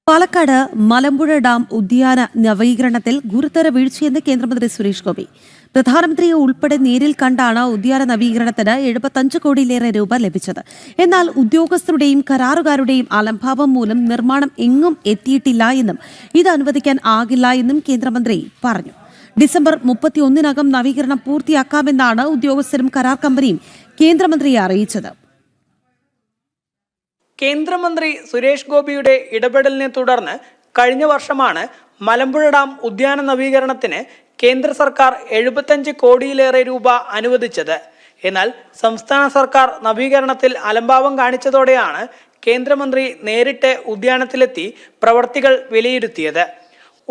Palakkad Malampuzha dam ഉദ്യാന നവീകരണത്തിൽ ഗുരുതര വീഴ്ചയെന്ന് കേന്ദ്രമന്ത്രി സുരേഷ് ഗോപി. പ്രധാനമന്ത്രിയെ ഉൾപ്പെടെ നേരിൽ കണ്ടാണ് ഉദ്യാന നവീകരണത്തിന് 75 കോടിയിലേറെ രൂപ ലഭിച്ചത്. എന്നാൽ ഉദ്യോഗസ്ഥരുടെയും കരാറുകാരുടെയും അലംഭാവം മൂലം നിർമ്മാണം എങ്ങും എത്തിയിട്ടില്ല എന്നും ഇത് അനുവദിക്കാൻ ആകില്ല എന്നും കേന്ദ്രമന്ത്രി പറഞ്ഞു. ഡിസംബർ 31-നകം നവീകരണം പൂർത്തിയാക്കാമെന്നാണ് ഉദ്യോഗസ്ഥരും കരാർ കമ്പനിയും കേന്ദ്രമന്ത്രിയെ അറിയിച്ചത്. കേന്ദ്രമന്ത്രി സുരേഷ് ഗോപിയുടെ ഇടപെടലിനെ തുടർന്ന് കഴിഞ്ഞ വർഷമാണ് മലമ്പുഴ ഡാം ഉദ്യാന നവീകരണത്തിന് കേന്ദ്ര സർക്കാർ 75 കോടിയിലേറെ രൂപ അനുവദിച്ചത്. എന്നാൽ സംസ്ഥാന സർക്കാർ നവീകരണത്തിൽ അലംഭാവം കാണിച്ചതോടെയാണ് കേന്ദ്രമന്ത്രി നേരിട്ട് ഉദ്യാനത്തിലെത്തി പ്രവർത്തികൾ വിലയിരുത്തിയത്.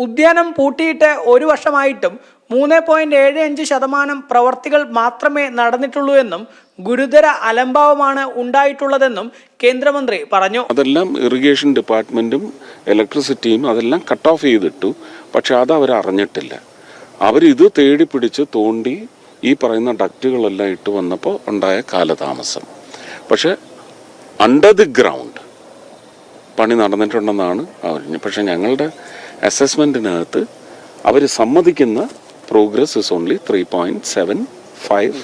ഉദ്യാനം പൂട്ടിയിട്ട് ഒരു വർഷമായിട്ടും 3.75% പ്രവർത്തികൾ മാത്രമേ നടന്നിട്ടുള്ളൂ എന്നും ഗുരുതര അലംഭാവമാണ് ഉണ്ടായിട്ടുള്ളതെന്നും കേന്ദ്രമന്ത്രി പറഞ്ഞു. അതെല്ലാം ഇറിഗേഷൻ ഡിപ്പാർട്ട്മെന്റും ഇലക്ട്രിസിറ്റിയും അതെല്ലാം കട്ട് ഓഫ് ചെയ്തിട്ടു. പക്ഷെ അത് അവർ അറിഞ്ഞിട്ടില്ല. അവരിത് തേടി പിടിച്ച് തോണ്ടി ഈ പറയുന്ന ഡക്റ്റുകളെല്ലാം ഇട്ട് വന്നപ്പോൾ ഉണ്ടായ കാലതാമസം. പക്ഷെ അണ്ടർ ദി ഗ്രൗണ്ട് പണി നടന്നിട്ടുണ്ടെന്നാണ് അറിഞ്ഞത്. പക്ഷെ ഞങ്ങളുടെ അസസ്മെന്റിനകത്ത് അവർ സമ്മതിക്കുന്ന progress is only 3.75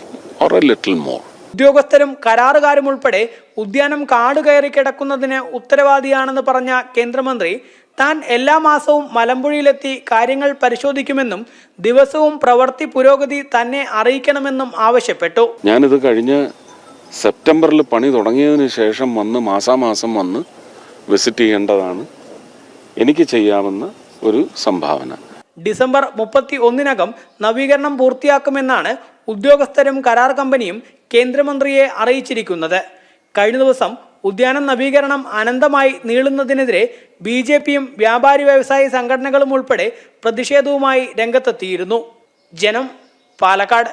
or a little more. ഉദ്യോഗസ്ഥരും കരാറുകാരും ഉൾപ്പെടെ ഉദ്യാനം കാട് കയറി കിടക്കുന്നതിന് ഉത്തരവാദിയാണെന്ന് പറഞ്ഞ കേന്ദ്രമന്ത്രി താൻ എല്ലാ മാസവും മലമ്പുഴയിലെത്തി കാര്യങ്ങൾ പരിശോധിക്കുമെന്നും ദിവസവും പ്രവൃത്തി പുരോഗതി തന്നെ അറിയിക്കണമെന്നും ആവശ്യപ്പെട്ടു. ഞാനിത് കഴിഞ്ഞ സെപ്റ്റംബറിൽ പണി തുടങ്ങിയതിന് ശേഷം വന്ന് മാസാമാസം വന്ന് വിസിറ്റ് ചെയ്യേണ്ടതാണ് എനിക്ക് ചെയ്യാവുന്ന ഒരു സംഭാവന. ഡിസംബർ 31-നകം നവീകരണം പൂർത്തിയാക്കുമെന്നാണ് ഉദ്യോഗസ്ഥരും കരാർ കമ്പനിയും കേന്ദ്രമന്ത്രിയെ അറിയിച്ചിരിക്കുന്നത്. കഴിഞ്ഞ ദിവസം ഉദ്യാന നവീകരണം അനന്തമായി നീളുന്നതിനെതിരെ BJPയും വ്യാപാരി വ്യവസായി സംഘടനകളും ഉൾപ്പെടെ പ്രതിഷേധവുമായി രംഗത്തെത്തിയിരുന്നു. ജനം, പാലക്കാട്.